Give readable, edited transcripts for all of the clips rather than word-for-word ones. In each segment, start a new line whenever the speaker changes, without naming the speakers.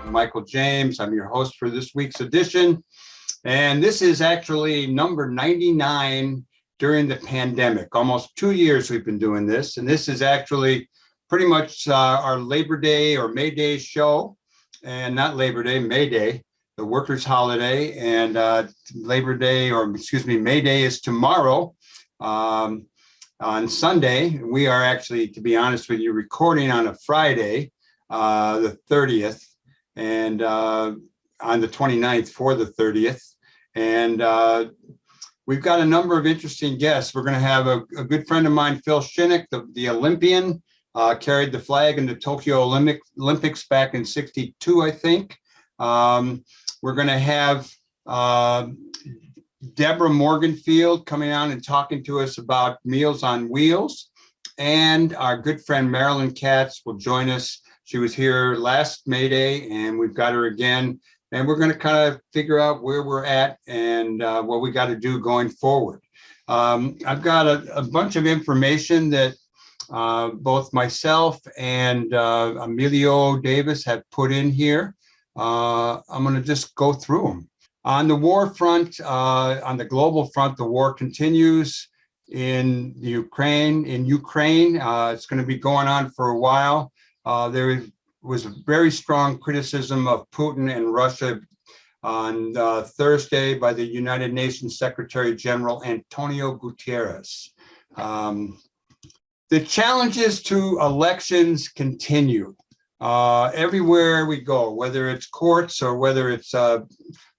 Michael James. I'm your host for this week's edition. And this is actually number 99 during the pandemic. Almost 2 years we've been doing this. And this is actually pretty much our Labor Day or May Day show. And not Labor Day, May Day, the workers' holiday. And May Day is tomorrow. On Sunday. We are actually, to be honest with you, recording on a Friday, the 30th, and on the 29th for the 30th. And we've got a number of interesting guests. We're going to have a good friend of mine, Phil Shinnick, the Olympian, carried the flag in the Tokyo Olympics back in '62, I think. We're going to have Deborah Morganfield coming on and talking to us about Meals on Wheels. And our good friend Marilyn Katz will join us. She was here last May Day, and we've got her again. And we're going to kind of figure out where we're at and what we got to do going forward. I've got a bunch of information that both myself and Emilio Davis have put in here. I'm going to just go through them. On the war front, on the global front, the war continues in Ukraine. It's going to be going on for a while. There was a very strong criticism of Putin and Russia on Thursday by the United Nations Secretary General Antonio Guterres. The challenges to elections continue. Everywhere we go, whether it's courts or whether it's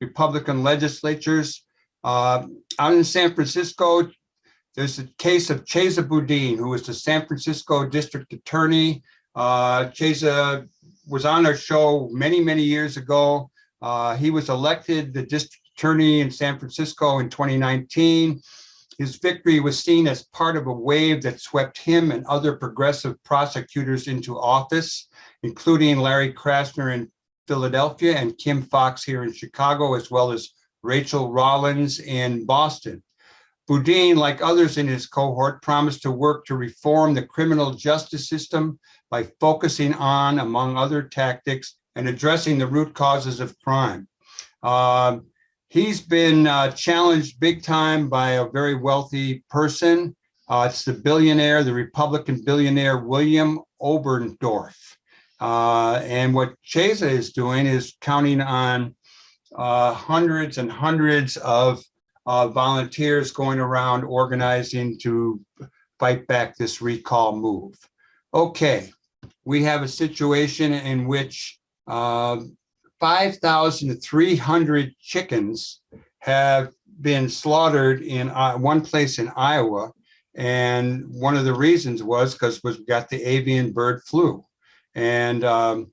Republican legislatures. Out in San Francisco, there's a case of Chesa Boudin, who was the San Francisco district attorney. Chesa was on our show many, many years ago. He was elected the district attorney in San Francisco in 2019. His victory was seen as part of a wave that swept him and other progressive prosecutors into office, including Larry Krasner in Philadelphia and Kim Foxx here in Chicago, as well as Rachel Rollins in Boston. Boudin, like others in his cohort, promised to work to reform the criminal justice system by focusing on, among other tactics, and addressing the root causes of crime. He's been challenged big time by a very wealthy person. It's the Republican billionaire, William Oberndorf. And what Chesa is doing is counting on hundreds and hundreds of volunteers going around organizing to fight back this recall move. Okay, we have a situation in which 5,300 chickens have been slaughtered in one place in Iowa. And one of the reasons was because we've got the avian bird flu. And one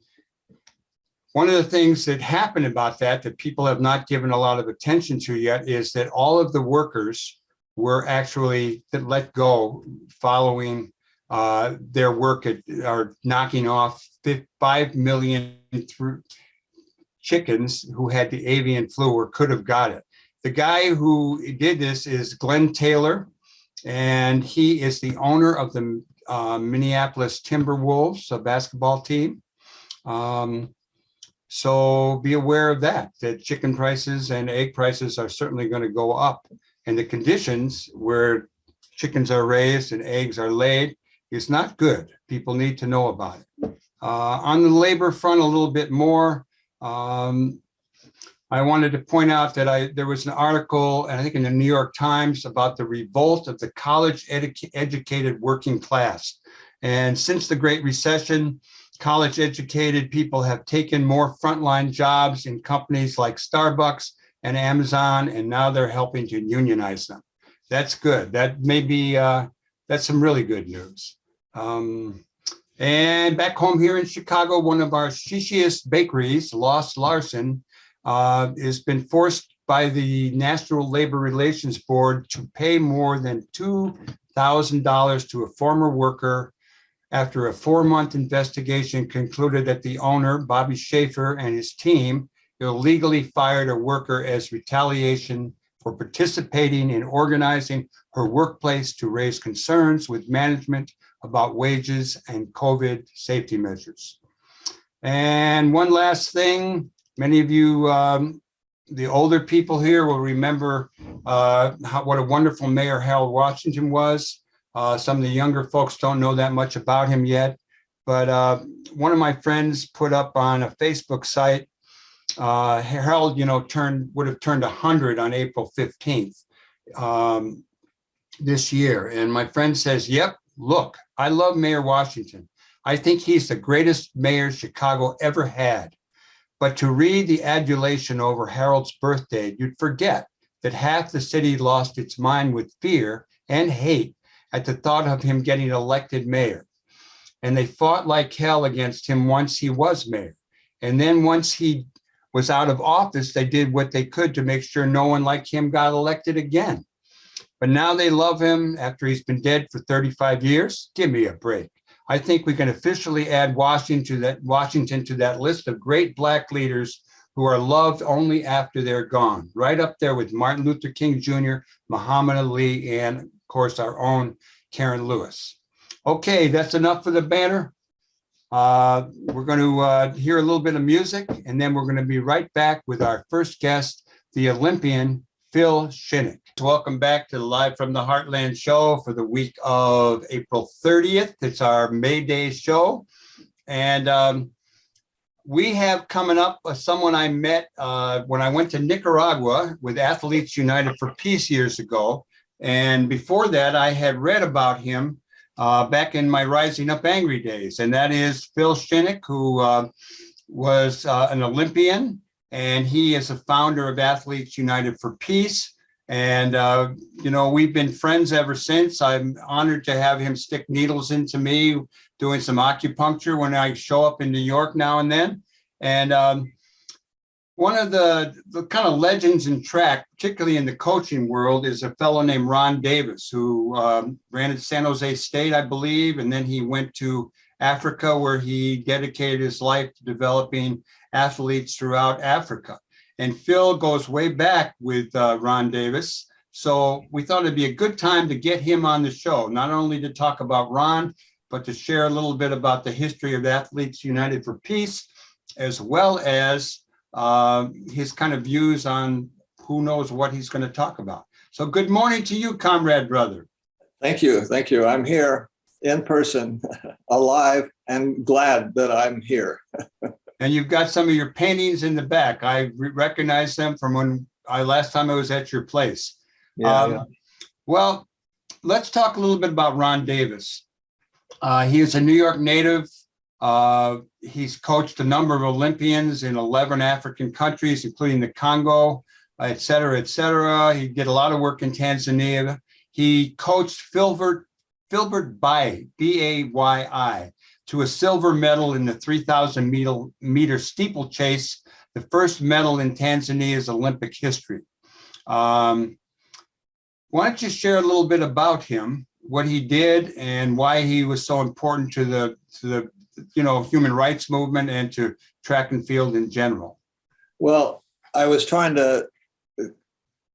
of the things that happened about that people have not given a lot of attention to yet is that all of the workers were actually let go following their work are knocking off 5 million chickens who had the avian flu or could have got it. The guy who did this is Glenn Taylor, and he is the owner of the Minneapolis Timberwolves, a basketball team. So be aware of that chicken prices and egg prices are certainly going to go up. And the conditions where chickens are raised and eggs are laid is not good. People need to know about it. On the labor front, a little bit more. I wanted to point out that there was an article, and I think in the New York Times, about the revolt of the college-educated working class. And since the Great Recession, college-educated people have taken more frontline jobs in companies like Starbucks and Amazon, and now they're helping to unionize them. That's good. That may be, that's some really good news. And back home here in Chicago, one of our shishiest bakeries, Lost Larson, has been forced by the National Labor Relations Board to pay more than $2,000 to a former worker after a 4-month investigation concluded that the owner, Bobby Schaefer, and his team illegally fired a worker as retaliation for participating in organizing her workplace to raise concerns with management about wages and COVID safety measures. And one last thing, many of you, the older people here will remember what a wonderful mayor Harold Washington was. Some of the younger folks don't know that much about him yet, but one of my friends put up on a Facebook site, Harold, would have turned 100 on April 15th this year. And my friend says, yep, look, I love Mayor Washington. I think he's the greatest mayor Chicago ever had. But to read the adulation over Harold's birthday, you'd forget that half the city lost its mind with fear and hate at the thought of him getting elected mayor. And they fought like hell against him once he was mayor. And then once he was out of office, they did what they could to make sure no one like him got elected again. But now they love him after he's been dead for 35 years. Give me a break. I think we can officially add Washington to that list of great Black leaders who are loved only after they're gone, right up there with Martin Luther King Jr., Muhammad Ali, and of course, our own Karen Lewis. Okay, that's enough for the banner. We're going to hear a little bit of music, and then we're going to be right back with our first guest, the Olympian, Phil Shinnick. Welcome back to the Live from the Heartland show for the week of April 30th. It's our May Day show. And we have coming up someone I met when I went to Nicaragua with Athletes United for Peace years ago. And before that, I had read about him back in my Rising Up Angry days. And that is Phil Shinnick, who was an Olympian. And he is a founder of Athletes United for Peace. And, we've been friends ever since. I'm honored to have him stick needles into me, doing some acupuncture when I show up in New York now and then. And one of the kind of legends in track, particularly in the coaching world, is a fellow named Ron Davis, who ran at San Jose State, I believe. And then he went to Africa, where he dedicated his life to developing athletes throughout Africa. And Phil goes way back with Ron Davis. So we thought it'd be a good time to get him on the show, not only to talk about Ron, but to share a little bit about the history of Athletes United for Peace, as well as his kind of views on who knows what he's going to talk about. So good morning to you, comrade brother.
Thank you. Thank you. I'm here in person, alive, and glad that I'm here.
And you've got some of your paintings in the back. I recognize them from when last time I was at your place.
Yeah.
Well, let's talk a little bit about Ron Davis. He is a New York native. He's coached a number of Olympians in 11 African countries, including the Congo, et cetera, et cetera. He did a lot of work in Tanzania. He coached Filbert Bayi, B-A-Y-I, to a silver medal in the 3,000 meter steeplechase, the first medal in Tanzania's Olympic history. Why don't you share a little bit about him, what he did, and why he was so important to the human rights movement and to track and field in general?
Well, I was trying to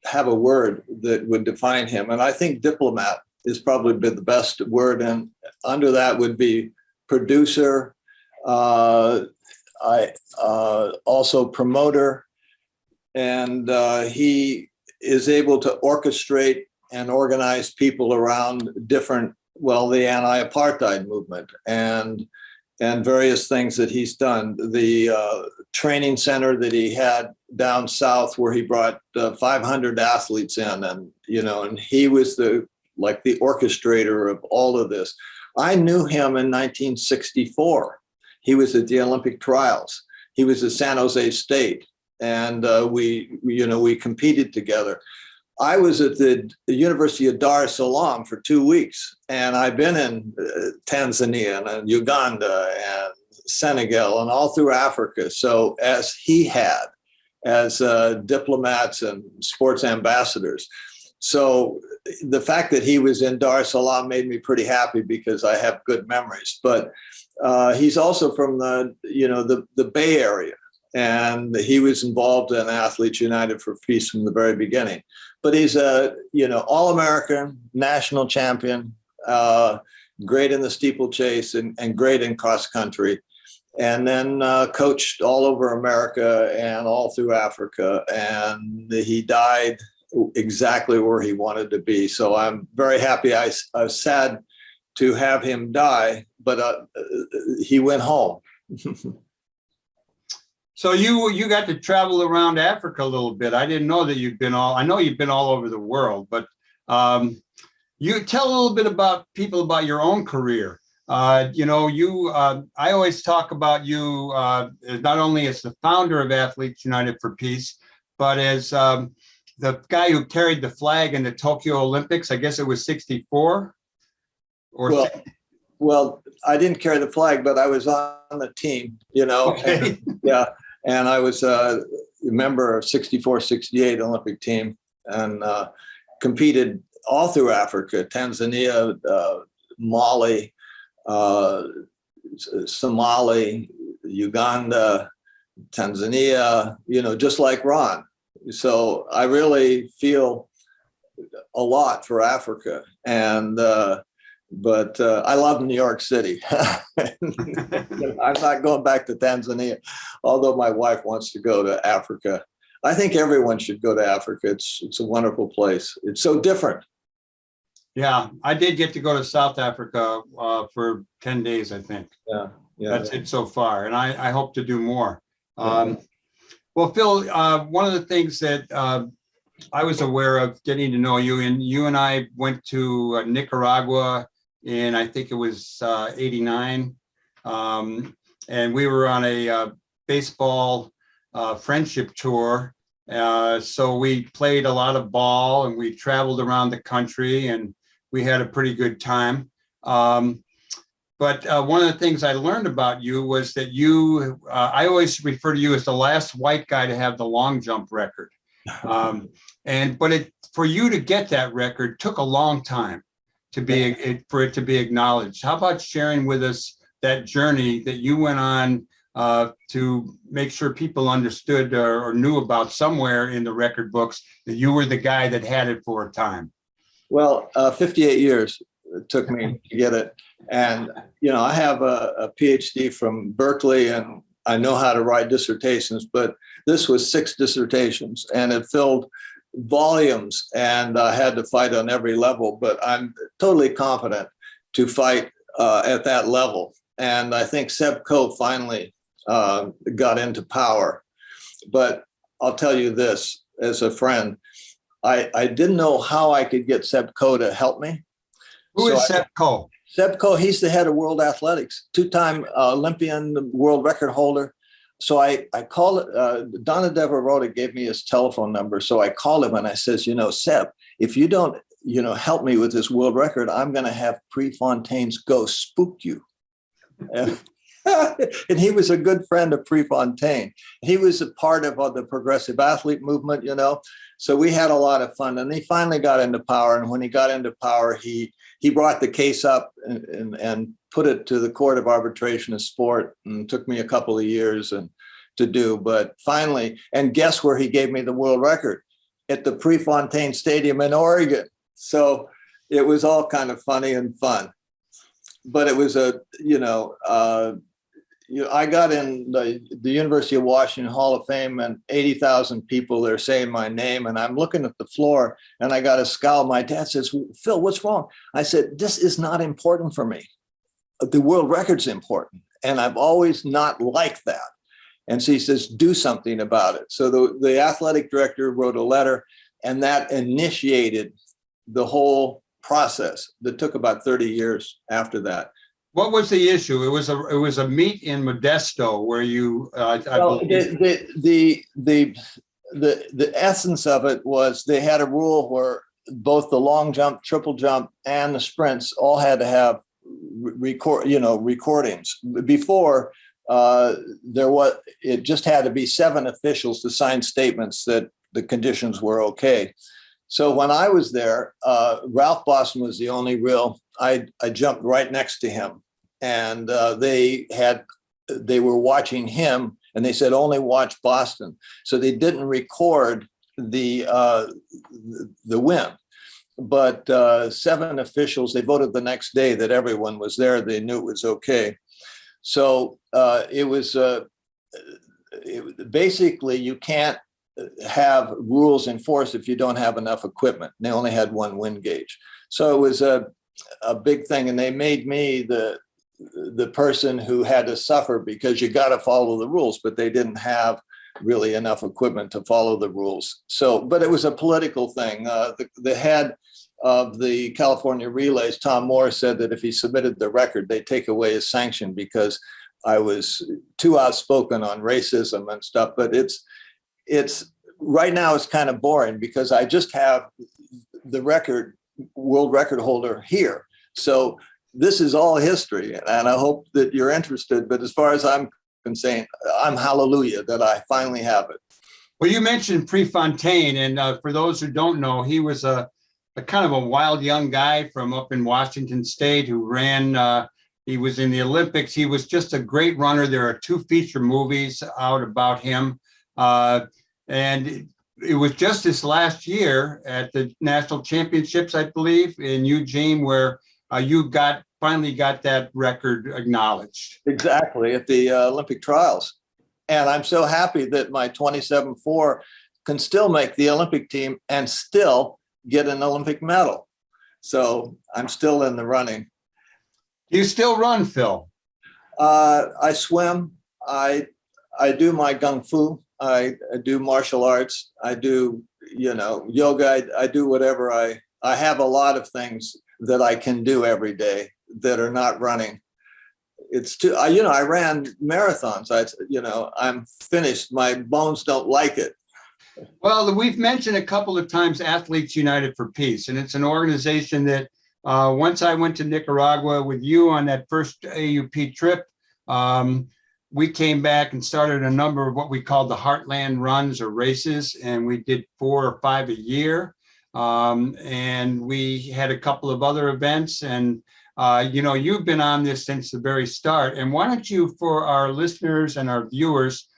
have a word that would define him, and I think diplomat is probably been the best word, and under that would be producer, also promoter, and he is able to orchestrate and organize people around the anti-apartheid movement and various things that he's done. The training center that he had down south, where he brought 500 athletes in, and he was the orchestrator of all of this. I knew him in 1964. He was at the Olympic trials. He was at San Jose State, and we competed together. I was at the University of Dar es Salaam for 2 weeks, and I've been in Tanzania and Uganda and Senegal and all through Africa. So as he had, as diplomats and sports ambassadors. So the fact that he was in Dar es Salaam made me pretty happy because I have good memories. But he's also from the Bay Area, and he was involved in Athletes United for Peace from the very beginning. But he's a All-American, national champion, great in the steeplechase and great in cross country. and then coached all over America and all through Africa. And he died exactly where he wanted to be. So I'm very happy. I was sad to have him die, but he went home.
So you got to travel around Africa a little bit. I didn't know that I know you've been all over the world, but you tell a little bit about your own career. I always talk about you not only as the founder of Athletes United for Peace, but as the guy who carried the flag in the Tokyo Olympics. I guess it was 64 or
well, I didn't carry the flag, but I was on the team,
Okay.
Yeah. And I was a member of 64, 68 Olympic team and competed all through Africa, Tanzania, Mali, Somali, Uganda, Tanzania, just like Ron. So I really feel a lot for Africa. And but I love New York City. I'm not going back to Tanzania, although my wife wants to go to Africa. I think everyone should go to Africa. It's a wonderful place. It's so different.
Yeah, I did get to go to South Africa for 10 days, I think.
Yeah.
That's it so far, and I hope to do more. Well, Phil, one of the things that I was aware of getting to know you, and you and I went to Nicaragua in, I think it was 89. And we were on a baseball friendship tour. So we played a lot of ball and we traveled around the country and we had a pretty good time. But one of the things I learned about you was that I always refer to you as the last white guy to have the long jump record. But for you to get that record took a long time for it to be acknowledged. How about sharing with us that journey that you went on to make sure people understood or knew about somewhere in the record books that you were the guy that had it for a time?
Well, 58 years it took me to get it. And, I have a PhD from Berkeley and I know how to write dissertations, but this was 6 dissertations and it filled volumes and I had to fight on every level, but I'm totally confident to fight at that level. And I think Seb Coe finally got into power. But I'll tell you this, as a friend, I didn't know how I could get Seb Coe to help me.
Who is Seb Coe?
Seb Coe, he's the head of World Athletics, 2-time Olympian, world record holder. So I called, Donna Deverota gave me his telephone number. So I called him and I says, Seb, if you don't, help me with this world record, I'm going to have Prefontaine's ghost spook you. And he was a good friend of Prefontaine. He was a part of the progressive athlete movement, So we had a lot of fun. And he finally got into power. And when he got into power, he brought the case up and put it to the Court of Arbitration of Sport. And it took me a couple of years to do. But finally, and guess where he gave me the world record? At the Prefontaine Stadium in Oregon. So it was all kind of funny and fun. But it was I got in the University of Washington Hall of Fame and 80,000 people there saying my name. And I'm looking at the floor and I got a scowl. My dad says, Phil, what's wrong? I said, this is not important for me. The world record's important. And I've always not liked that. And so he says, do something about it. So the athletic director wrote a letter and that initiated the whole process that took about 30 years after that.
What was the issue? It was a meet in Modesto where you.
The essence of it was they had a rule where both the long jump, triple jump, and the sprints all had to have recordings. Before it just had to be 7 officials to sign statements that the conditions were okay. So when I was there, Ralph Boston was the only real. I jumped right next to him, and they were watching him, and they said only watch Boston. So they didn't record the win, but 7 officials. They voted the next day that everyone was there. They knew it was okay. So basically you can't have rules enforced if you don't have enough equipment. They only had one wind gauge. So it was a big thing. And they made me the person who had to suffer because you got to follow the rules, but they didn't have really enough equipment to follow the rules. So, but it was a political thing. The head of the California relays, Tom Moore, said that if he submitted the record, they'd take away his sanction because I was too outspoken on racism and stuff. But it's right now it's kind of boring because I just have the world record holder here. So this is all history, and I hope that you're interested. But as far as I'm concerned, I'm hallelujah that I finally have it.
Well, you mentioned Prefontaine, and for those who don't know, he was a kind of a wild young guy from up in Washington State who ran. He was in the Olympics. He was just a great runner. There are 2 feature movies out about him, and it was just this last year at the national championships, I believe, in Eugene, where you finally got that record acknowledged.
Exactly, at the Olympic trials. And I'm so happy that my 27.4 can still make the Olympic team and still get an Olympic medal. So I'm still in the running.
You still run, Phil?
I swim. I do my gung fu. I do martial arts. I do, yoga. I do whatever. I have a lot of things that I can do every day that are not running. It's too, I ran marathons. I'm finished. My bones don't like it.
Well, we've mentioned a couple of times Athletes United for Peace, and it's an organization that once I went to Nicaragua with you on that first AUP trip, we came back and started a number of what we called the Heartland runs or races, and we did 4 or 5 a year. And we had a couple of other events, and you've been on this since the very start. And why don't you, for our listeners and our viewers,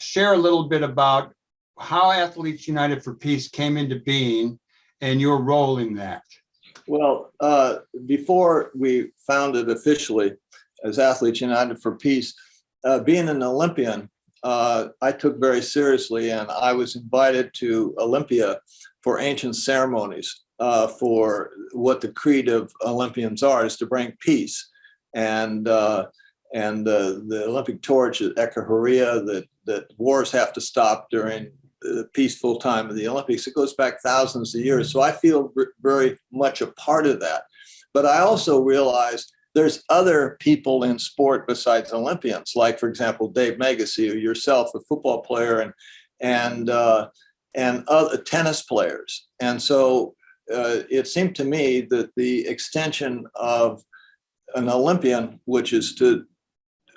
share a little bit about how Athletes United for Peace came into being and your role in that?
Well, before we founded officially as Athletes United for Peace, being an Olympian, I took very seriously, and I was invited to Olympia for ancient ceremonies, for what the creed of Olympians are, is to bring peace. And the Olympic torch is Ekaharia, that wars have to stop during the peaceful time of the Olympics. It goes back thousands of years. So I feel very much a part of that. But I also realized there's other people in sport besides Olympians, like, for example, Dave Megasy, or yourself, a football player, and other tennis players. And so it seemed to me that the extension of an Olympian, which is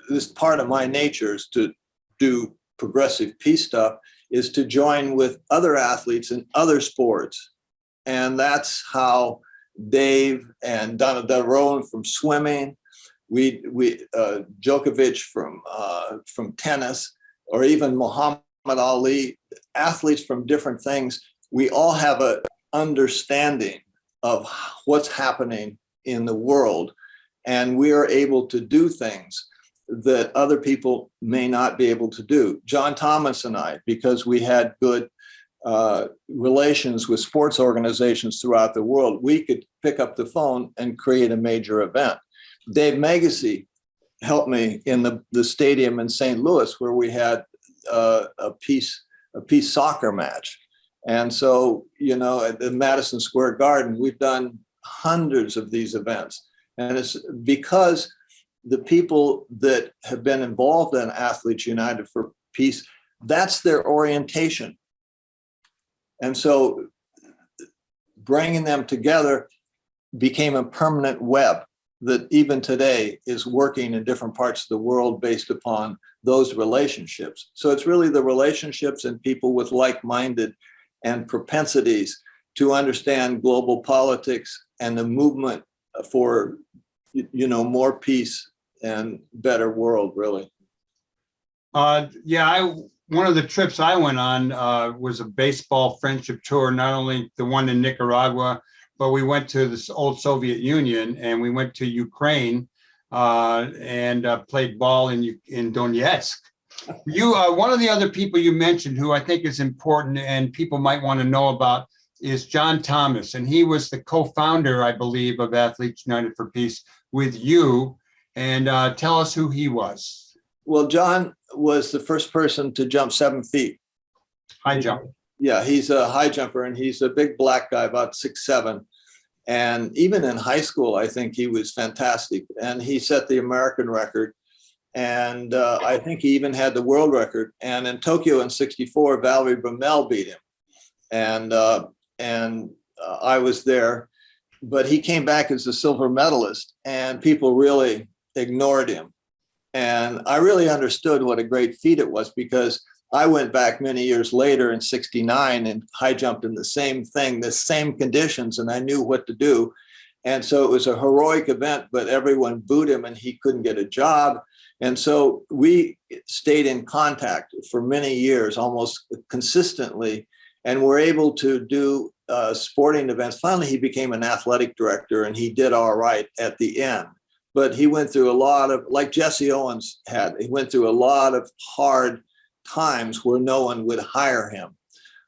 this part of my nature is to do progressive peace stuff, is to join with other athletes in other sports. And that's how Dave and Donna Daron from swimming, Djokovic from tennis, or even Muhammad Ali, athletes from different things, we all have an understanding of what's happening in the world. And we are able to do things that other people may not be able to do. John Thomas and I, because we had good relations with sports organizations throughout the world, we could pick up the phone and create a major event. Dave Megasy helped me in the stadium in St. Louis, where we had a peace soccer match. And so, at the Madison Square Garden, we've done hundreds of these events. And it's because the people that have been involved in Athletes United for Peace, that's their orientation. And so bringing them together became a permanent web that even today is working in different parts of the world based upon those relationships. So it's really the relationships and people with like-minded and propensities to understand global politics and the movement for, more peace and better world, really.
One of the trips I went on was a baseball friendship tour, not only the one in Nicaragua, but we went to this old Soviet Union, and we went to Ukraine and played ball in Donetsk. One of the other people you mentioned who I think is important and people might want to know about is John Thomas. And he was the co-founder, I believe, of Athletes United for Peace with you. And tell us who he was.
Well, John was the first person to jump 7 feet.
High jump.
Yeah, he's a high jumper, and he's a big black guy, about 6'7". And even in high school, I think he was fantastic. And he set the American record. And I think he even had the world record. And in Tokyo in '64, Valerie Brumell beat him. And I was there. But he came back as a silver medalist, and people really ignored him. And I really understood what a great feat it was, because I went back many years later in '69 and high jumped in the same thing, the same conditions, and I knew what to do. And so it was a heroic event, but everyone booed him and he couldn't get a job. And so we stayed in contact for many years, almost consistently, and were able to do sporting events. Finally, he became an athletic director, and he did all right at the end. But he went through a lot of, like Jesse Owens had, he went through a lot of hard times where no one would hire him.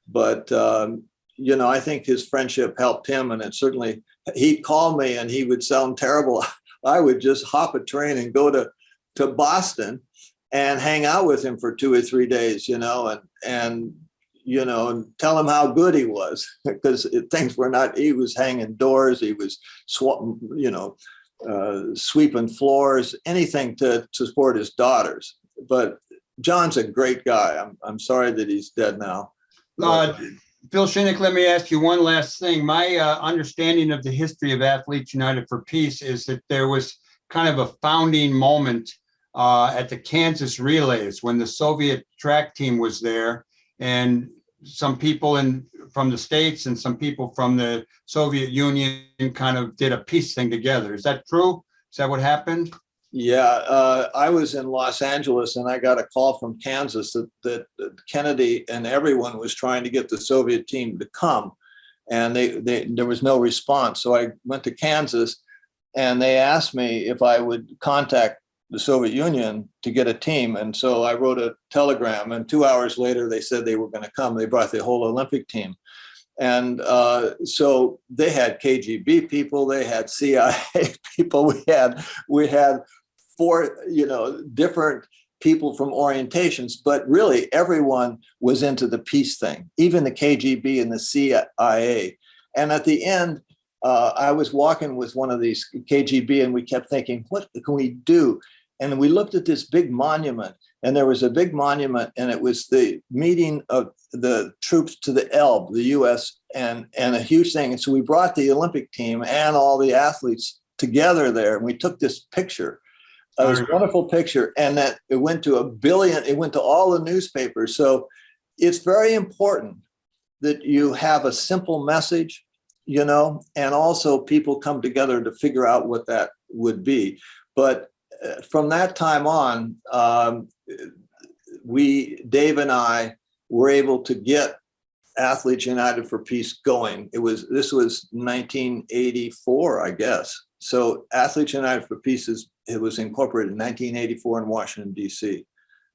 But, I think his friendship helped him. And it certainly, he'd call me and he would sound terrible. I would just hop a train and go to Boston and hang out with him for 2 or 3 days, and tell him how good he was, because things were not, he was hanging doors, he was, sweeping floors, anything to support his daughters. But John's a great guy. I'm sorry that he's dead now.
Phil Shinnick, let me ask you one last thing. My understanding of the history of Athletes United for Peace is that there was kind of a founding moment at the Kansas Relays when the Soviet track team was there, and some people from the States and some people from the Soviet Union kind of did a peace thing together. Is that true? Is that what happened?
Yeah, I was in Los Angeles and I got a call from Kansas that Kennedy and everyone was trying to get the Soviet team to come, and there was no response. So I went to Kansas and they asked me if I would contact the Soviet Union to get a team. And so I wrote a telegram, and 2 hours later they said they were going to come. They brought the whole Olympic team. And so they had KGB people, they had CIA people, we had 4, different people from orientations, but really everyone was into the peace thing, even the KGB and the CIA. And at the end, I was walking with one of these KGB and we kept thinking, what can we do? And we looked at this big monument, and there was a big monument, and it was the meeting of the troops to the Elbe, the US, and a huge thing. And so we brought the Olympic team and all the athletes together there, and we took this picture. It was a wonderful picture, and that it went to 1 billion, it went to all the newspapers. So it's very important that you have a simple message, and also people come together to figure out what that would be. But from that time on, Dave and I were able to get Athletes United for Peace going. This was 1984, I guess. So Athletes United for Peace it was incorporated in 1984 in Washington, D.C.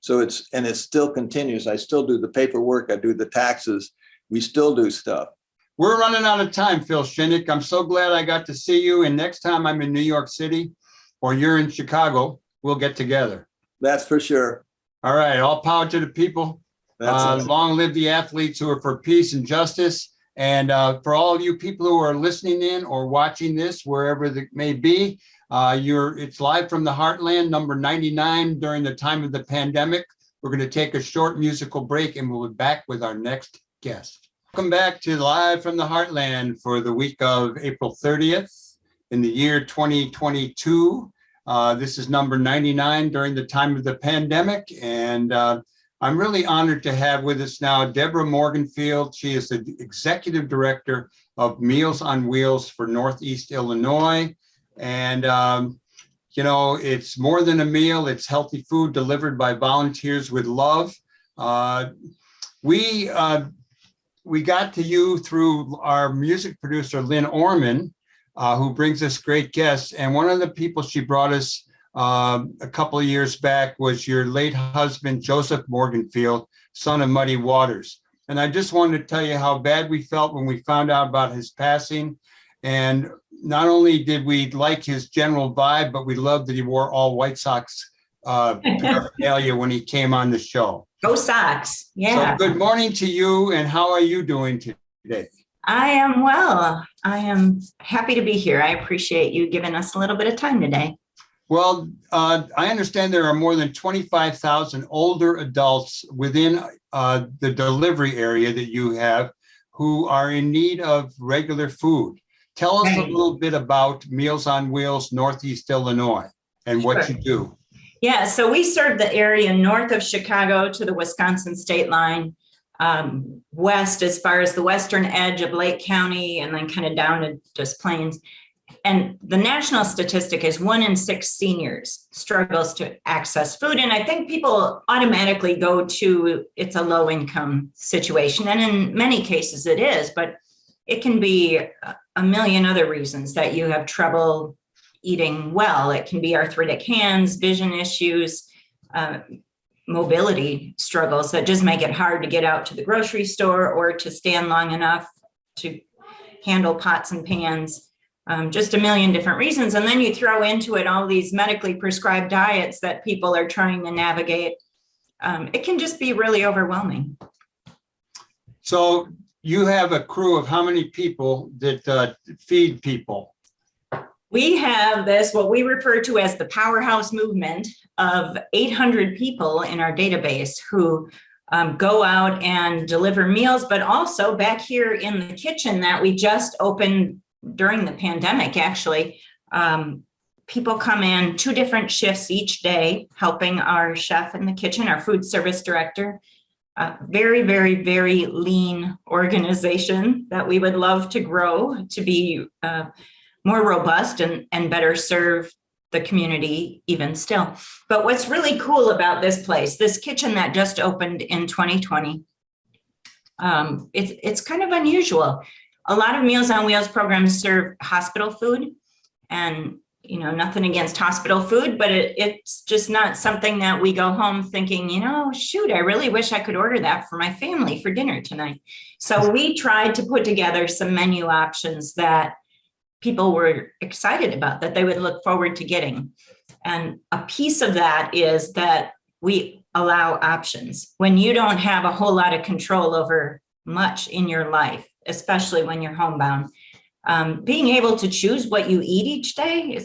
So it still continues. I still do the paperwork. I do the taxes. We still do stuff.
We're running out of time, Phil Shinnick. I'm so glad I got to see you. And next time I'm in New York City or you're in Chicago, we'll get together.
That's for sure.
All right. All power to the people. Long live the athletes who are for peace and justice. And for all of you people who are listening in or watching this, wherever it may be, it's live from the Heartland, number 99 during the time of the pandemic. We're going to take a short musical break and we'll be back with our next guest. Welcome back to Live from the Heartland for the week of April 30th in the year 2022. This is number 99 during the time of the pandemic. And I'm really honored to have with us now Deborah Morganfield. She is the Executive Director of Meals on Wheels for Northeast Illinois. And, it's more than a meal. It's healthy food delivered by volunteers with love. We got to you through our music producer, Lynn Orman, who brings us great guests. And one of the people she brought us a couple of years back was your late husband, Joseph Morganfield, son of Muddy Waters. And I just wanted to tell you how bad we felt when we found out about his passing. And not only did we like his general vibe, but we loved that he wore all White Sox paraphernalia when he came on the show.
Go Sox. Yeah.
So good morning to you, and how are you doing today?
I am well. I am happy to be here. I appreciate you giving us a little bit of time today.
Well, I understand there are more than 25,000 older adults within the delivery area that you have who are in need of regular food. Tell us a little bit about Meals on Wheels Northeast Illinois and what you do.
Yeah, so we serve the area north of Chicago to the Wisconsin state line, west as far as the western edge of Lake County, and then kind of down to Des Plaines. And the national statistic is 1 in 6 seniors struggles to access food. And I think people automatically go to it's a low income situation. And in many cases it is, but it can be a million other reasons that you have trouble eating well. It can be arthritic hands, vision issues, mobility struggles that just make it hard to get out to the grocery store or to stand long enough to handle pots and pans. Just a million different reasons. And then you throw into it all these medically prescribed diets that people are trying to navigate. It can just be really overwhelming.
So you have a crew of how many people that feed people?
We have what we refer to as the powerhouse movement of 800 people in our database who go out and deliver meals, but also back here in the kitchen that we just opened during the pandemic, actually. People come in 2 different shifts each day, helping our chef in the kitchen, our food service director. Very, very, very lean organization that we would love to grow to be more robust and better serve the community even still. But what's really cool about this place, this kitchen that just opened in 2020, it's kind of unusual. A lot of Meals on Wheels programs serve hospital food, and nothing against hospital food, but it's just not something that we go home thinking, shoot, I really wish I could order that for my family for dinner tonight. So we tried to put together some menu options that people were excited about, that they would look forward to getting. And a piece of that is that we allow options when you don't have a whole lot of control over much in your life, especially when you're homebound. Being able to choose what you eat each day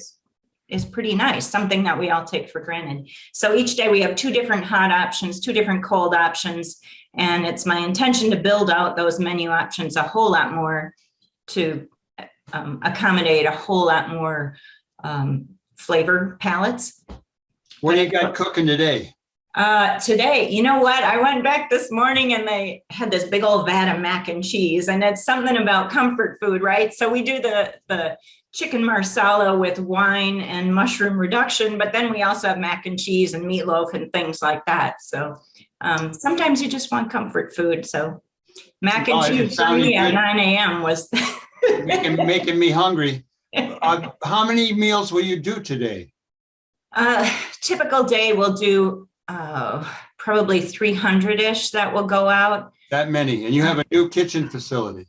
is pretty nice, something that we all take for granted. So each day we have 2 different hot options, 2 different cold options, and it's my intention to build out those menu options a whole lot more to accommodate a whole lot more flavor palettes.
What do you got cooking today?
Today, you know what? I went back this morning and they had this big old vat of mac and cheese, and it's something about comfort food, right? So we do the chicken marsala with wine and mushroom reduction, but then we also have mac and cheese and meatloaf and things like that. So sometimes you just want comfort food. So mac and cheese for me at 9 a.m. was
making me hungry. How many meals will you do today?
Typical day we'll do probably 300-ish that will go out.
That many. And you have a new kitchen facility.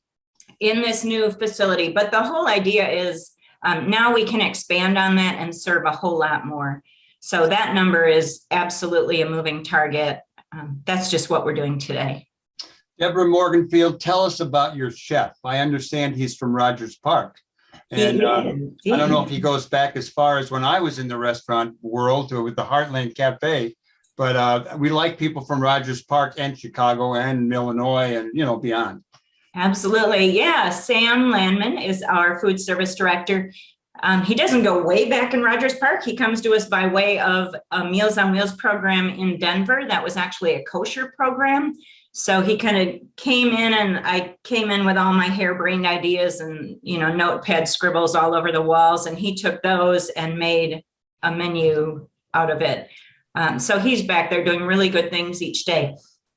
In this new facility. But the whole idea is now we can expand on that and serve a whole lot more. So that number is absolutely a moving target. That's just what we're doing today.
Deborah Morganfield, tell us about your chef. I understand he's from Rogers Park. And I don't know if he goes back as far as when I was in the restaurant world or with the Heartland Cafe, but we like people from Rogers Park and Chicago and Illinois and, beyond.
Absolutely. Yeah. Sam Landman is our food service director. He doesn't go way back in Rogers Park. He comes to us by way of a Meals on Wheels program in Denver. That was actually a kosher program. So he kind of came in, and I came in with all my harebrained ideas and, notepad scribbles all over the walls. And he took those and made a menu out of it. So he's back there doing really good things each day.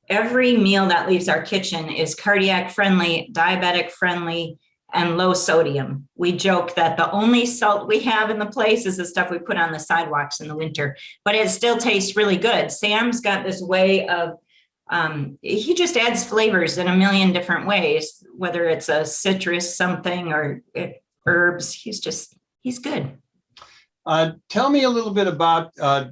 Every meal that leaves our kitchen is cardiac friendly, diabetic friendly, and low sodium. We joke that the only salt we have in the place is the stuff we put on the sidewalks in the winter, but it still tastes really good. Sam's got this way of, he just adds flavors in a million different ways, whether it's a citrus something or herbs. He's good.
Tell me a little bit about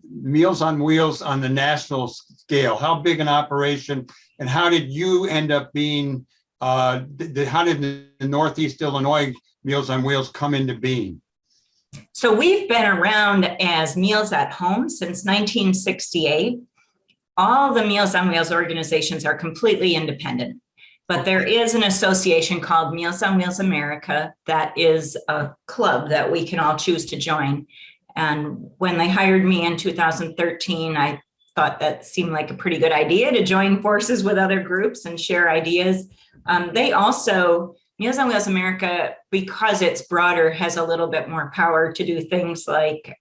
Meals on Wheels on the national scale. How big an operation, and how did you end up being, how did the Northeast Illinois Meals on Wheels come into being?
So we've been around as Meals at Home since 1968. All the Meals on Wheels organizations are completely independent, but there is an association called Meals on Wheels America that is a club that we can all choose to join. And when they hired me in 2013, I thought that seemed like a pretty good idea to join forces with other groups and share ideas. They also, Meals on Wheels America, because it's broader, has a little bit more power to do things like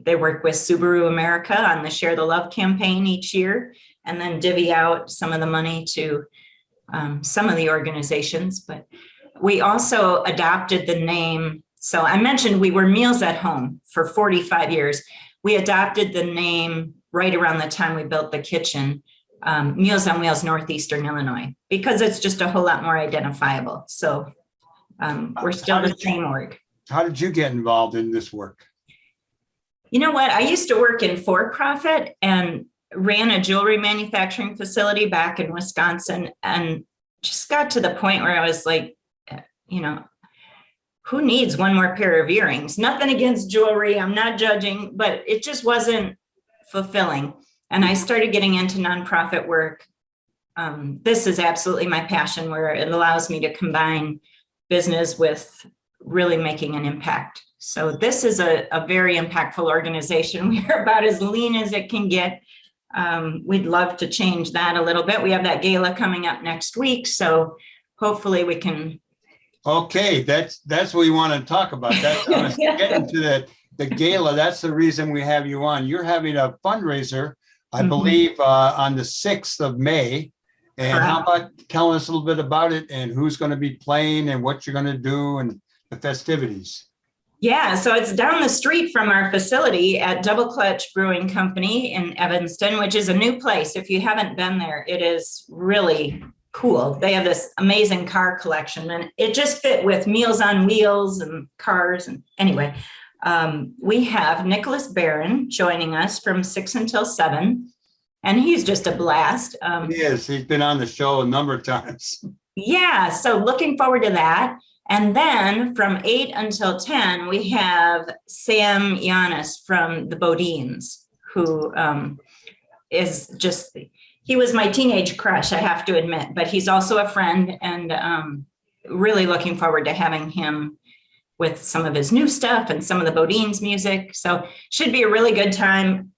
they work with Subaru America on the Share the Love campaign each year, and then divvy out some of the money to some of the organizations. But we also adopted the name. So I mentioned we were Meals at Home for 45 years. We adopted the name right around the time we built the kitchen, Meals on Wheels Northeastern Illinois, because it's just a whole lot more identifiable. So we're still the same org.
How did you get involved in this work?
You know what? I used to work in for-profit and ran a jewelry manufacturing facility back in Wisconsin, and just got to the point where I was like, who needs one more pair of earrings? Nothing against jewelry, I'm not judging, but it just wasn't fulfilling. And I started getting into nonprofit work. This is absolutely my passion, where it allows me to combine business with really making an impact. So this is a very impactful organization. We're about as lean as it can get. We'd love to change that a little bit. We have that gala coming up next week, so hopefully we can.
Okay, that's what we want to talk about. That's getting to the gala. That's the reason we have you on. You're having a fundraiser, I believe, on the 6th of May. And
Correct.
How about telling us a little bit about it and who's going to be playing and what you're going to do and the festivities?
Yeah, so it's down the street from our facility at Double Clutch Brewing Company in Evanston, which is a new place. If you haven't been there, it is really cool. They have this amazing car collection, and it just fit with Meals on Wheels and cars. And anyway, we have Nicholas Barron joining us from 6 until 7, and he's just a blast.
He is. He's been on the show a number of times.
Yeah, so looking forward to that. And then from 8 until 10, we have Sam Yanis from the Bodines, who is just, he was my teenage crush, I have to admit, but he's also a friend, and really looking forward to having him with some of his new stuff and some of the Bodines music. So should be a really good time.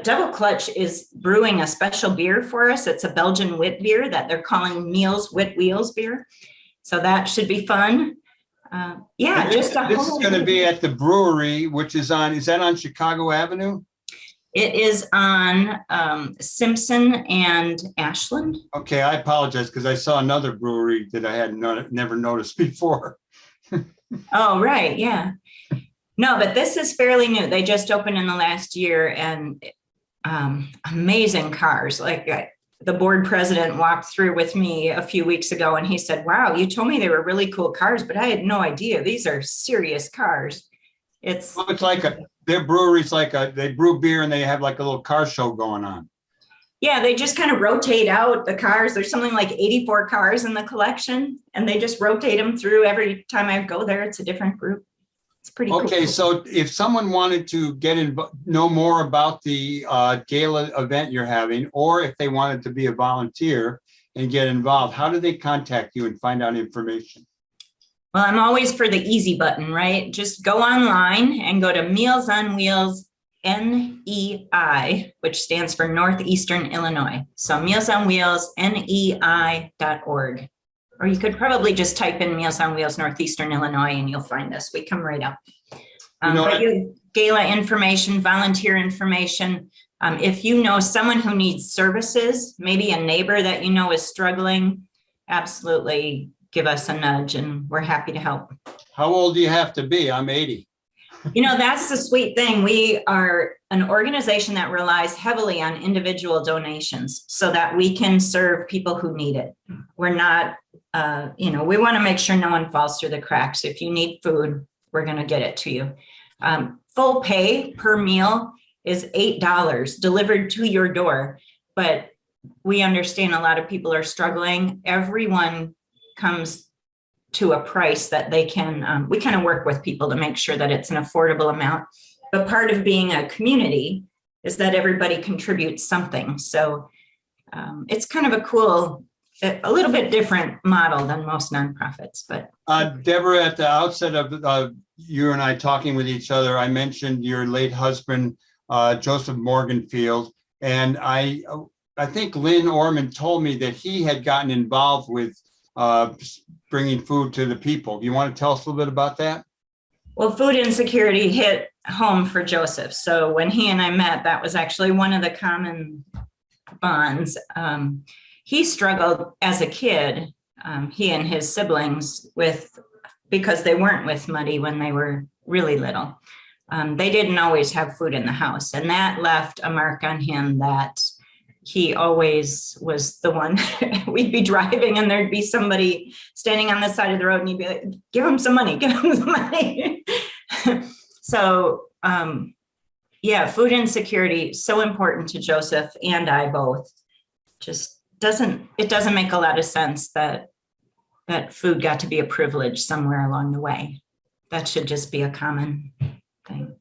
Double Clutch is brewing a special beer for us. It's a Belgian wit beer that they're calling Meals Wit Wheels beer. So that should be fun. Yeah,
this is going to be at the brewery, which is that on Chicago Avenue?
It is on Simpson and Ashland.
Okay, I apologize because I saw another brewery that I had never noticed before.
Oh, right. Yeah. No, but this is fairly new. They just opened in the last year, and amazing cars. Like the board president walked through with me a few weeks ago, and he said, wow, you told me they were really cool cars, but I had no idea. These are serious cars. It's
like their brewery's they brew beer and they have like a little car show going on.
Yeah, they just kind of rotate out the cars. There's something like 84 cars in the collection, and they just rotate them through. Every time I go there, it's a different group. It's pretty cool.
Okay, so if someone wanted to know more about the gala event you're having, or if they wanted to be a volunteer and get involved, how do they contact you and find out information?
Well, I'm always for the easy button, right? Just go online and go to Meals on Wheels NEI, which stands for Northeastern Illinois. So Meals on Wheels NEI.org. Or you could probably just type in Meals on Wheels Northeastern Illinois and you'll find us. We come right up. Gala information, volunteer information. If you know someone who needs services, maybe a neighbor that you know is struggling, absolutely give us a nudge, and we're happy to help.
How old do you have to be? I'm 80.
That's the sweet thing. We are an organization that relies heavily on individual donations so that we can serve people who need it. We're not, we want to make sure no one falls through the cracks. If you need food, we're going to get it to you. Full pay per meal is $8 delivered to your door, but we understand a lot of people are struggling. Everyone comes to a price that they can, we kind of work with people to make sure that it's an affordable amount. But part of being a community is that everybody contributes something. So it's kind of a little bit different model than most nonprofits. But
Deborah, at the outset of you and I talking with each other, I mentioned your late husband, Joseph Morganfield. And I think Lynn Orman told me that he had gotten involved with bringing food to the people. You want to tell us a little bit about that?
Well, food insecurity hit home for Joseph. So when he and I met, that was actually one of the common bonds. He struggled as a kid, he and his siblings, because they weren't with Muddy when they were really little. They didn't always have food in the house, and that left a mark on him that he always was the one. We'd be driving and there'd be somebody standing on the side of the road and he'd be like, give him some money, give him some money. So, food insecurity, so important to Joseph and I both. Just doesn't make a lot of sense that food got to be a privilege somewhere along the way. That should just be a common thing.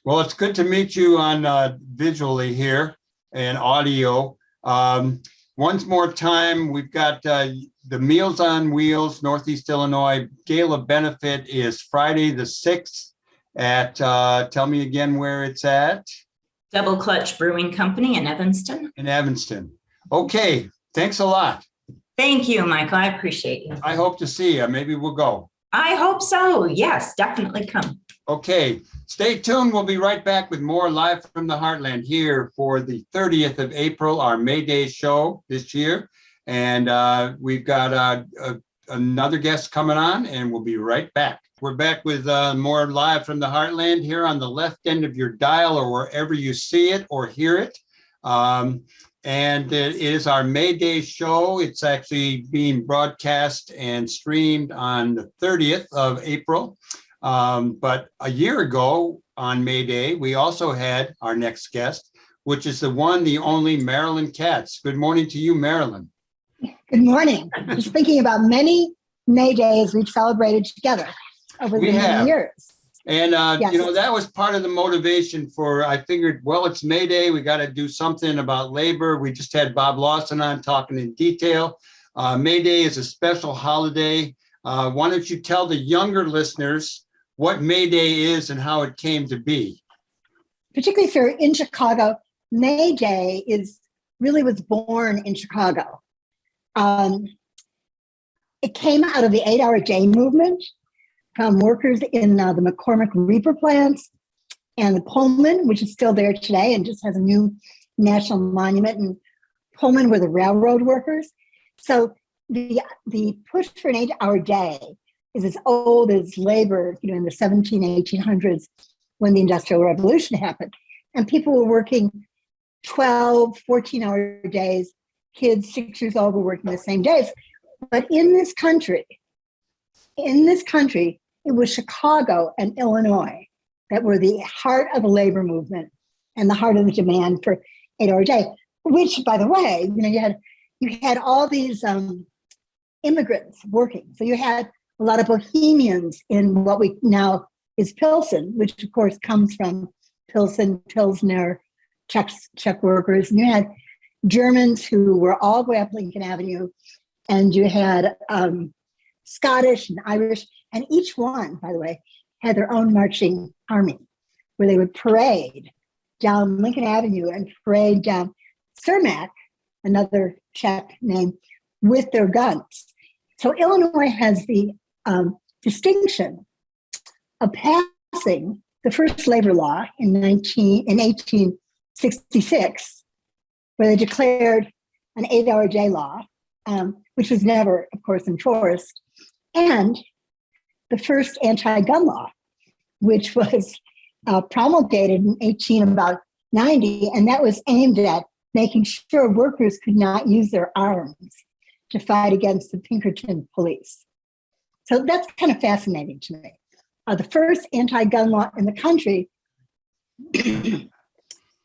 Well, it's good to meet you on visually here and audio. Once more time, we've got the Meals on Wheels, Northeast Illinois Gala Benefit is Friday the 6th at, tell me again where it's at.
Double Clutch Brewing Company in Evanston.
In Evanston. Okay, thanks a lot.
Thank you, Michael. I appreciate you.
I hope to see you. Maybe we'll go.
I hope so. Yes, definitely come.
Okay, stay tuned. We'll be right back with more Live from the Heartland here for the 30th of April, our May Day show this year. And we've got another guest coming on, and we'll be right back. We're back with more Live from the Heartland here on the left end of your dial or wherever you see it or hear it. And it is our May Day show. It's actually being broadcast and streamed on the 30th of April. But a year ago on May Day, we also had our next guest, which is the one, the only Marilyn Katz. Good morning to you, Marilyn.
Good morning. I was thinking about many May Days we've celebrated together over the many years.
And,
Yes.
That was part of the motivation for, I figured, well, it's May Day. We got to do something about labor. We just had Bob Lawson on talking in detail. May Day is a special holiday. Why don't you tell the younger listeners what May Day is and how it came to be?
Particularly if you're in Chicago, May Day was born in Chicago. It came out of the 8-hour day movement from workers in the McCormick Reaper plants and the Pullman, which is still there today and just has a new national monument. And Pullman were the railroad workers. So the push for an 8-hour day is as old as labor, in the 1800s when the Industrial Revolution happened. And people were working 12, 14-hour days. Kids 6 years old were working the same days. But in this country, it was Chicago and Illinois that were the heart of the labor movement and the heart of the demand for 8-hour day, which, by the way, you had all these immigrants working. So you had a lot of Bohemians in what we now is Pilsen, which of course comes from Pilsner, Czech workers. And you had Germans who were all the way up Lincoln Avenue. And you had Scottish and Irish, and each one, by the way, had their own marching army where they would parade down Lincoln Avenue and parade down Cermak, another Czech name, with their guns. So Illinois has the distinction of passing the first labor law in 1866, where they declared an 8-hour day law, which was never, of course, enforced. and the first anti-gun law, which was promulgated in 1890, and that was aimed at making sure workers could not use their arms to fight against the Pinkerton police. So that's kind of fascinating to me. The first anti-gun law in the country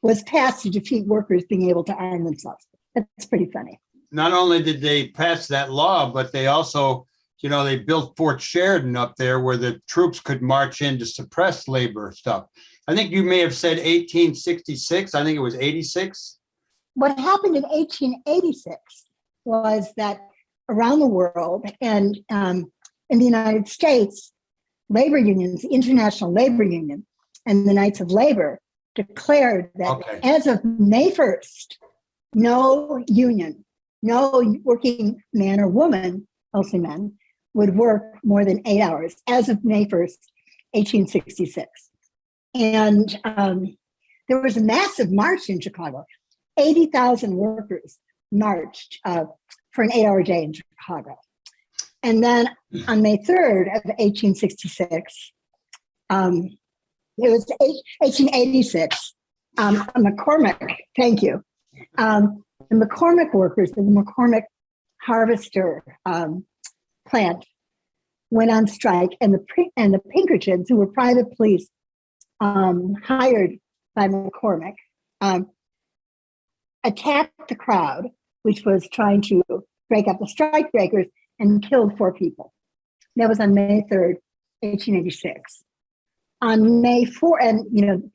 was passed to defeat workers being able to arm themselves. That's pretty funny.
Not only did they pass that law, but they also, they built Fort Sheridan up there where the troops could march in to suppress labor stuff. I think you may have said 1866. I think it was 86.
What happened in 1886 was that around the world and in the United States, labor unions, the International Labor Union and the Knights of Labor declared that as of May 1st, no union, no working man or woman, mostly men, would work more than 8 hours as of May 1st, 1866. And there was a massive march in Chicago. 80,000 workers marched for an 8-hour day in Chicago. And then on May 3rd of 1866, it was 1886, McCormick, thank you. The McCormick workers, the McCormick harvester plant went on strike, and the Pinkertons, who were private police hired by McCormick, attacked the crowd, which was trying to break up the strike breakers, and killed 4 people. That was on May 3rd, 1886. On May 4th,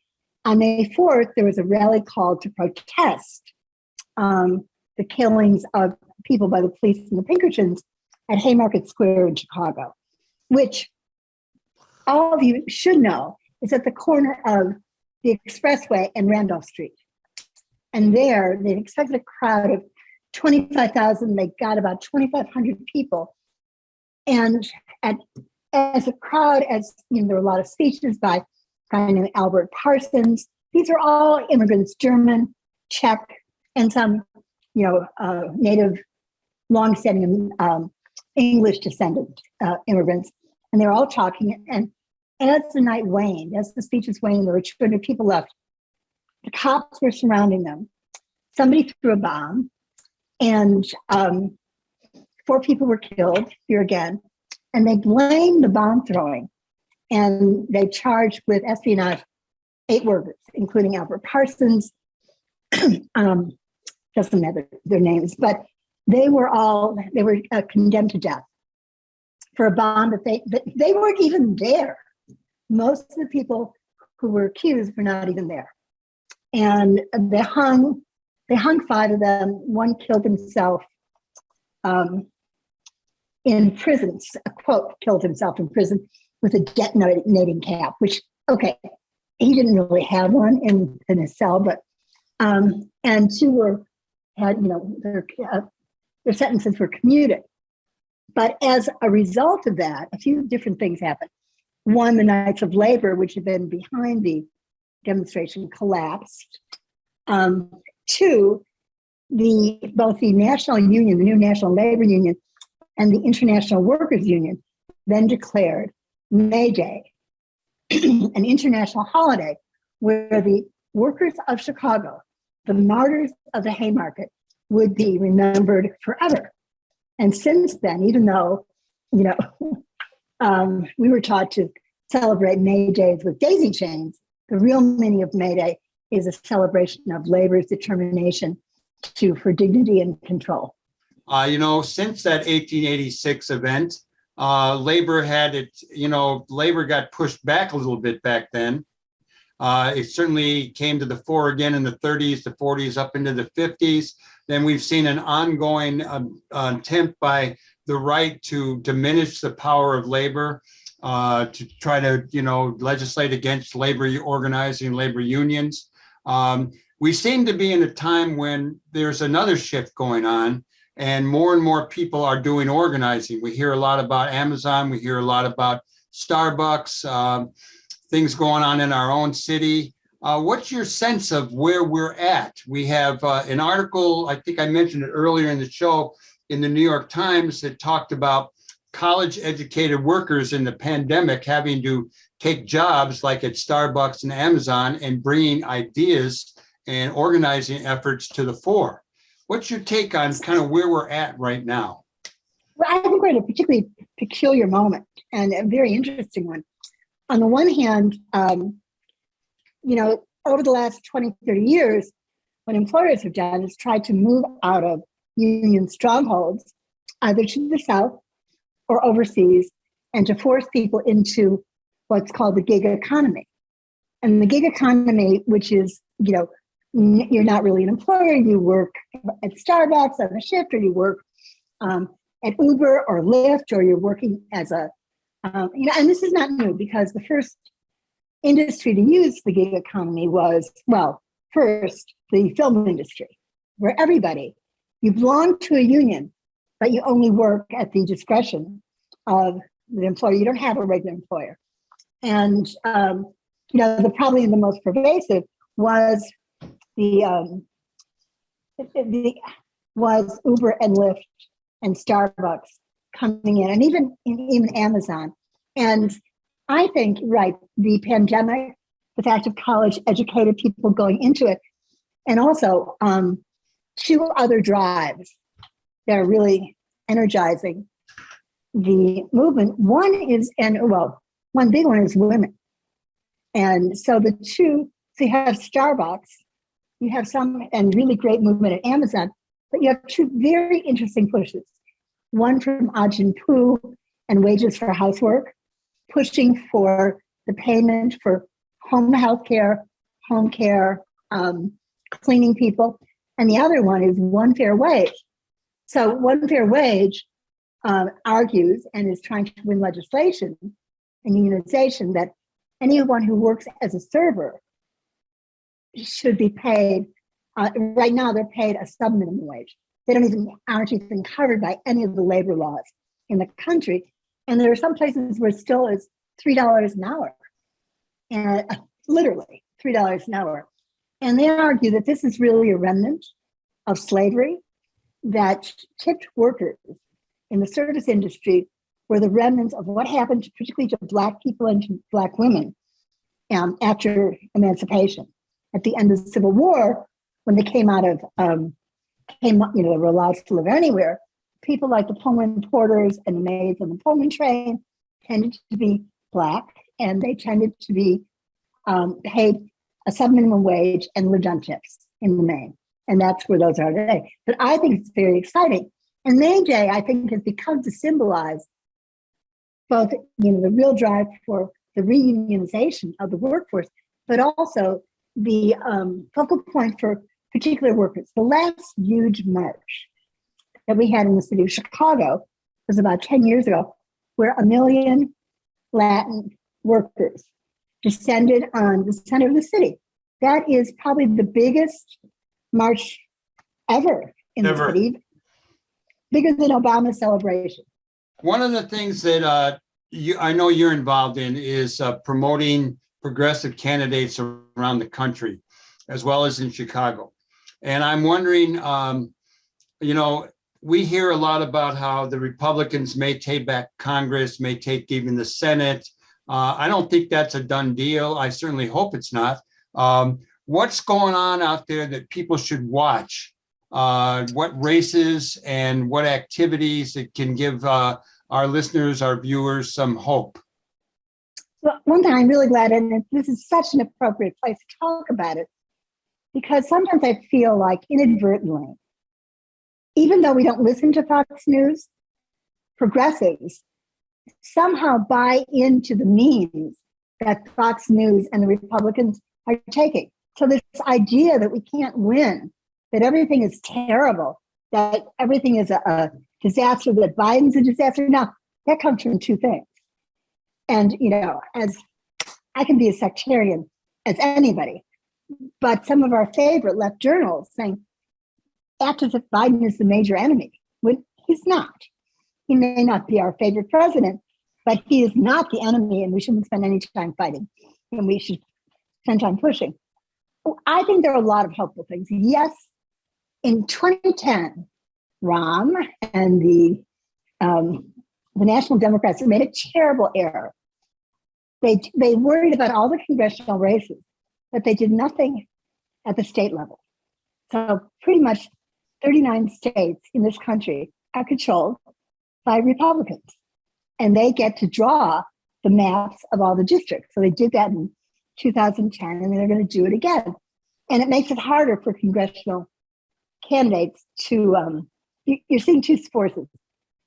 on May 4th, there was a rally called to protest the killings of people by the police and the Pinkertons at Haymarket Square in Chicago, which all of you should know is at the corner of the Expressway and Randolph Street. And there, they expected a crowd of 25,000. They got about 2,500 people. And as a crowd, there were a lot of speeches by a guy named Albert Parsons. These are all immigrants, German, Czech, and some, native, long-standing English descendant immigrants. And they were all talking. And as the night waned, as the speeches waned, there were 200 people left. The cops were surrounding them. Somebody threw a bomb, and 4 people were killed here again. And they blamed the bomb throwing, and they charged with espionage 8 workers, including Albert Parsons. Doesn't matter their names, but they were condemned to death for a bomb that they weren't even there. Most of the people who were accused were not even there. And they hung 5 of them. One killed himself in prison, killed himself in prison with a detonating cap, which, he didn't really have one in his cell, but, and 2 their sentences were commuted. But as a result of that, a few different things happened. One, the Knights of Labor, which had been behind the demonstration, collapsed. 2, both the National Union, the new National Labor Union, and the International Workers Union then declared May Day an international holiday where the workers of Chicago, the martyrs of the Haymarket, would be remembered forever. And since then, even though, we were taught to celebrate May Days with daisy chains, the real meaning of May Day is a celebration of labor's determination for dignity and control.
Since that 1886 event, labor labor got pushed back a little bit back then. It certainly came to the fore again in the 30s, the 40s, up into the 50s. Then we've seen an ongoing attempt by the right to diminish the power of labor, to try to, legislate against labor organizing, labor unions. We seem to be in a time when there's another shift going on, and more people are doing organizing. We hear a lot about Amazon. We hear a lot about Starbucks, things going on in our own city. What's your sense of where we're at? We have an article, I think I mentioned it earlier in the show, in the New York Times that talked about college-educated workers in the pandemic having to take jobs like at Starbucks and Amazon and bringing ideas and organizing efforts to the fore. What's your take on kind of where we're at right now?
Well, I think we're in a particularly peculiar moment and a very interesting one. On the one hand, over the last 20, 30 years, what employers have done is tried to move out of union strongholds, either to the South or overseas, and to force people into what's called the gig economy. And the gig economy, which is, you're not really an employer, you work at Starbucks on a shift, or you work at Uber or Lyft, or you're working as and this is not new, because the first industry to use the gig economy was, first, the film industry, where you belong to a union, but you only work at the discretion of the employer. You don't have a regular employer. And, probably the most pervasive was was Uber and Lyft and Starbucks coming in, and even Amazon. And I think, the pandemic, the fact of college-educated people going into it, and also two other drives that are really energizing the movement. One big one is women. And so so you have Starbucks, you have some, and really great movement at Amazon, but you have two very interesting pushes. One from Ajin Poo and Wages for Housework, pushing for the payment for home health care, home care, cleaning people. And the other one is One Fair Wage. So One Fair Wage argues and is trying to win legislation and unionization that anyone who works as a server should be paid. Right now, they're paid a sub-minimum wage. They aren't even covered by any of the labor laws in the country. And there are some places where it still is $3 an hour, and literally $3 an hour. And they argue that this is really a remnant of slavery, that tipped workers in the service industry were the remnants of what happened, particularly to Black people and to Black women after emancipation. At the end of the Civil War, when they they were allowed to live anywhere, people like the Pullman porters and the maids on the Pullman train tended to be Black, and they tended to be paid a sub-minimum wage and lived on tips in the main. And that's where those are today. But I think it's very exciting. And May Day, I think, has become to symbolize both, the real drive for the reunionization of the workforce, but also the focal point for particular workers. The last huge march that we had in the city of Chicago was about 10 years ago, where 1 million Latin workers descended on the center of the city. That is probably the biggest march ever in the city, bigger than Obama's celebration.
One of the things that I know you're involved in is promoting progressive candidates around the country, as well as in Chicago. And I'm wondering, we hear a lot about how the Republicans may take back Congress, may take even the Senate. I don't think that's a done deal. I certainly hope it's not. What's going on out there that people should watch? What races and what activities that can give our listeners, our viewers, some hope?
Well, one thing I'm really glad, and this is such an appropriate place to talk about it, because sometimes I feel like inadvertently, even though we don't listen to Fox News, progressives somehow buy into the means that Fox News and the Republicans are taking. So this idea that we can't win, that everything is terrible, that everything is a disaster, that Biden's a disaster. Now, that comes from two things. And, as I can be as sectarian as anybody, but some of our favorite left journals saying, act as if Biden is the major enemy, when he's not. He may not be our favorite president, but he is not the enemy, and we shouldn't spend any time fighting, and we should spend time pushing. I think there are a lot of helpful things. Yes, in 2010, Rahm and the the National Democrats made a terrible error. They worried about all the congressional races, but they did nothing at the state level. So pretty much 39 states in this country are controlled by Republicans, and they get to draw the maps of all the districts. So they did that in 2010, and they're going to do it again. And it makes it harder for congressional candidates to, you're seeing two forces.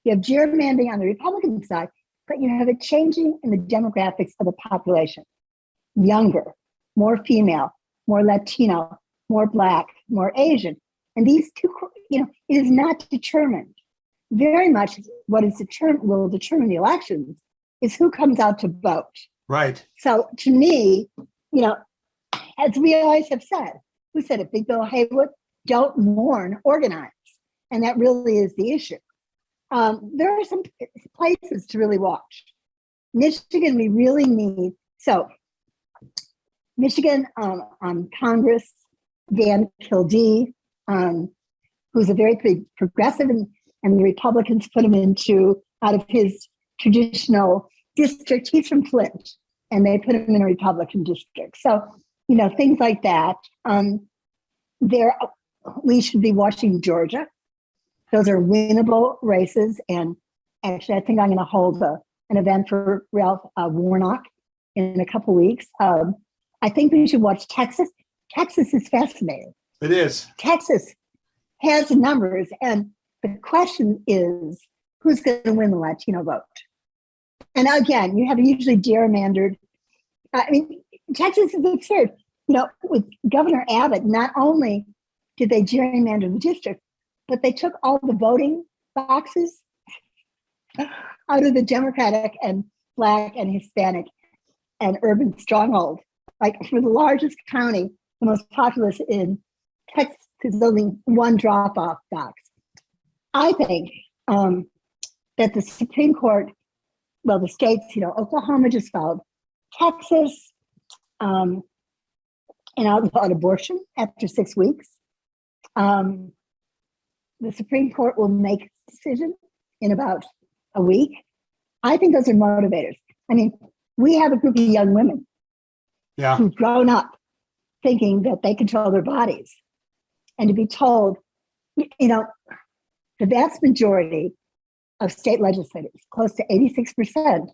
You have gerrymandering on the Republican side, but you have a changing in the demographics of the population. Younger, more female, more Latino, more Black, more Asian. And these two, it is not determined. Very much what is will determine the elections is who comes out to vote.
Right.
So to me, as we always have said, who said it? Big Bill Haywood, don't mourn, organize. And that really is the issue. There are some places to really watch. Michigan, we really need, so Michigan on Congress, Dan Kildee, who's a very big progressive, and the Republicans put him out of his traditional district. He's from Flint, and they put him in a Republican district. So, things like that. We should be watching Georgia. Those are winnable races. And actually, I think I'm going to hold an event for Ralph Warnock in a couple weeks. I think we should watch Texas. Texas is fascinating.
It is.
Texas has numbers, and the question is, who's going to win the Latino vote? And again, you have usually gerrymandered. Texas is absurd. With Governor Abbott, not only did they gerrymander the district, but they took all the voting boxes out of the Democratic and Black and Hispanic and urban stronghold. Like for the largest county, the most populous in Texas, there's only one drop-off box. I think that the Supreme Court, the states, Oklahoma just filed, Texas, and outlawed abortion after 6 weeks. The Supreme Court will make a decision in about a week. I think those are motivators. We have a group of young women who've grown up thinking that they control their bodies. And to be told, the vast majority of state legislators, close to 86%,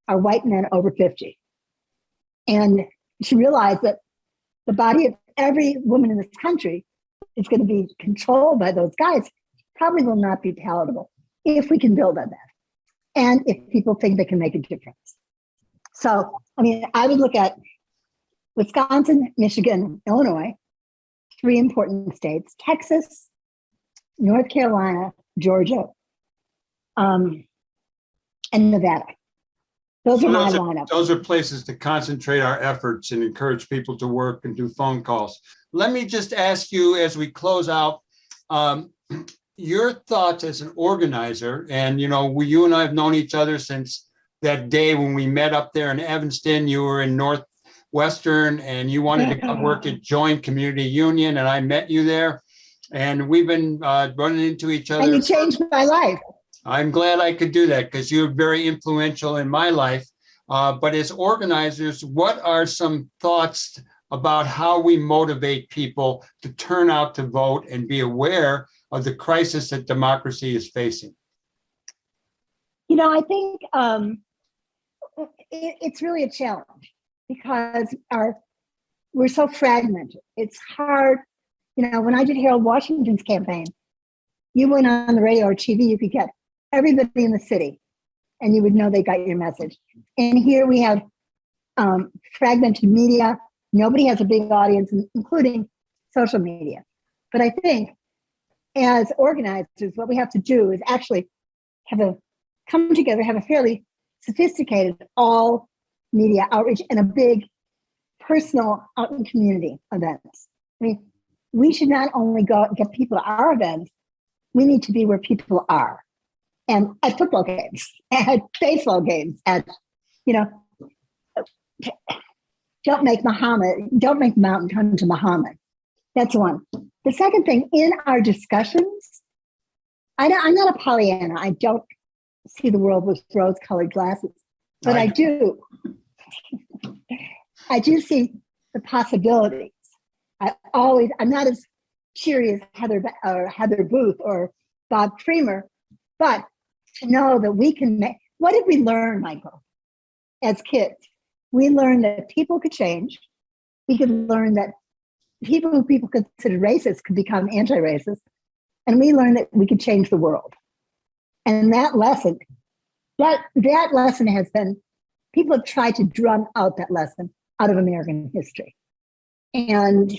are white men over 50. And to realize that the body of every woman in this country is going to be controlled by those guys probably will not be palatable if we can build on that. And if people think they can make a difference. So, I would look at Wisconsin, Michigan, Illinois, 3 important states, Texas, North Carolina, Georgia, and Nevada. Those are my lineup.
Those are places to concentrate our efforts and encourage people to work and do phone calls. Let me just ask you as we close out, your thoughts as an organizer. And, you and I have known each other since that day when we met up there in Evanston. You were in Northwestern and you wanted to come work at Joint Community Union, and I met you there. And we've been running into each other.
And you changed my life.
I'm glad I could do that because you're very influential in my life. But as organizers, what are some thoughts about how we motivate people to turn out to vote and be aware of the crisis that democracy is facing?
I think it's really a challenge because we're so fragmented. It's hard. When I did Harold Washington's campaign, you went on the radio or TV, you could get everybody in the city and you would know they got your message. And here we have fragmented media. Nobody has a big audience, including social media. But I think as organizers, what we have to do is actually come together, have a fairly sophisticated all media outreach and a big personal out in community events. We should not only go get people to our events, we need to be where people are. And at football games, at baseball games, don't make the mountain come to Muhammad. That's one. The second thing, in our discussions, I'm not a Pollyanna. I don't see the world with rose-colored glasses, but I do. I do see the possibilities. I'm not as cheery as Heather Booth or Bob Creamer, but to know that we can make, what did we learn, Michael, as kids? We learned that people could change. We could learn that people who people considered racist could become anti-racist. And we learned that we could change the world. And that lesson has been, people have tried to drum out that lesson out of American history. And,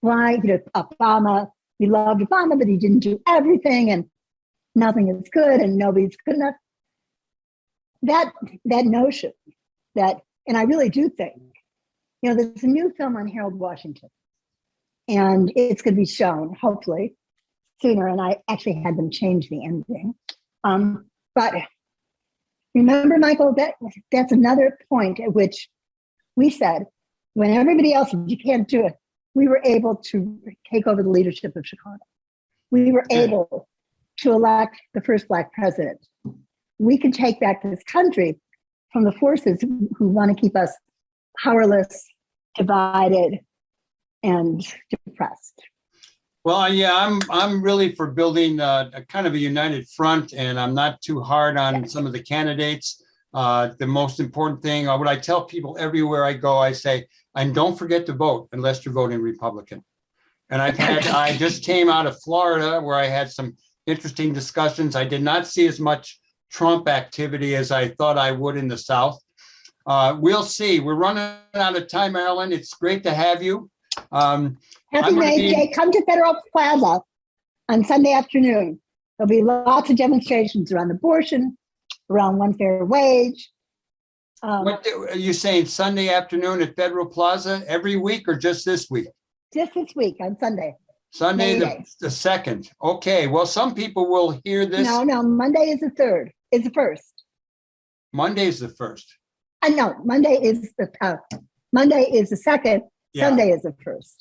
why, Obama, we loved Obama, but he didn't do everything and nothing is good and nobody's good enough. That notion that, and I really do think, there's a new film on Harold Washington and it's going to be shown, hopefully, sooner. And I actually had them change the ending. But remember, Michael, that's another point at which we said, when everybody else said you can't do it, we were able to take over the leadership of Chicago. We were able to elect the first Black president. We can take back this country from the forces who want to keep us powerless, divided, and depressed.
Well, yeah, I'm really for building a kind of a united front, and I'm not too hard on some of the candidates. The most important thing, what I tell people everywhere I go, I say, and don't forget to vote unless you're voting Republican. And I just came out of Florida where I had some interesting discussions. I did not see as much Trump activity as I thought I would in the South. We'll see. We're running out of time, Marilyn. It's great to have you.
Happy May Day. Come to Federal Plaza on Sunday afternoon. There'll be lots of demonstrations around abortion, around one fair wage.
What are you saying, Sunday afternoon at Federal Plaza every week or just this week?
Just this week on Sunday.
Sunday the 2nd. Okay, well, some people will hear this.
No, Monday is the 3rd, is the 1st.
Monday is the 1st.
No, Monday is the 2nd.
Yeah.
Sunday is the 1st.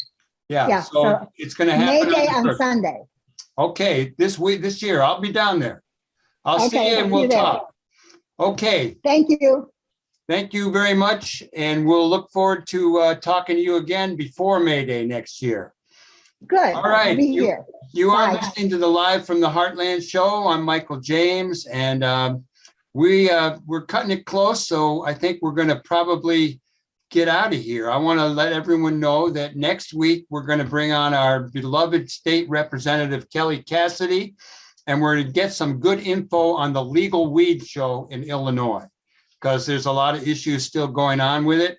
Yeah, so it's going to happen
May Day
on the
on
1st.
Sunday.
Okay, this year, I'll be down there. I'll see you and we'll talk. Okay.
Thank you.
Thank you very much. And we'll look forward to talking to you again before May Day next year.
Good.
All right.
I'll be here.
You are
Bye.
listening to the Live from the Heartland show. I'm Michael James, and we're cutting it close. So I think we're going to probably get out of here. I want to let everyone know that next week we're going to bring on our beloved state representative, Kelly Cassidy, and we're going to get some good info on the legal weed show in Illinois, because there's a lot of issues still going on with it.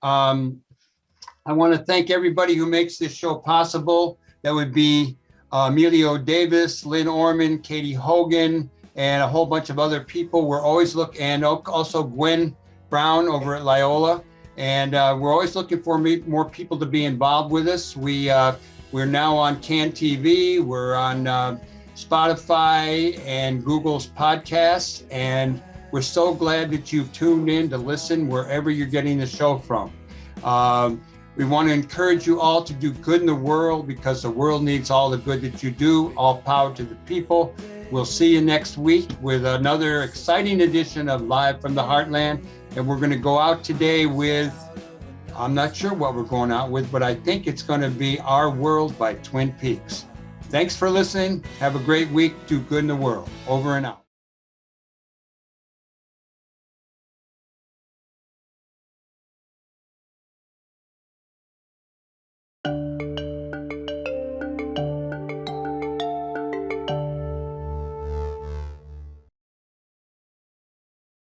I want to thank everybody who makes this show possible. That would be Emilio Davis, Lynn Orman, Katy Hogan, and a whole bunch of other people. We're always and also Gwen Brown over at Loyola. And we're always looking for more people to be involved with us. We're now on CAN TV. We're on Spotify and Google's podcasts. And we're so glad that you've tuned in to listen wherever you're getting the show from. We want to encourage you all to do good in the world, because the world needs all the good that you do. All power to the people. We'll see you next week with another exciting edition of Live from the Heartland. And we're going to go out today with, I'm not sure what we're going out with, but I think it's going to be Our World by Twin Peaks. Thanks for listening. Have a great week. Do good in the world. Over and out.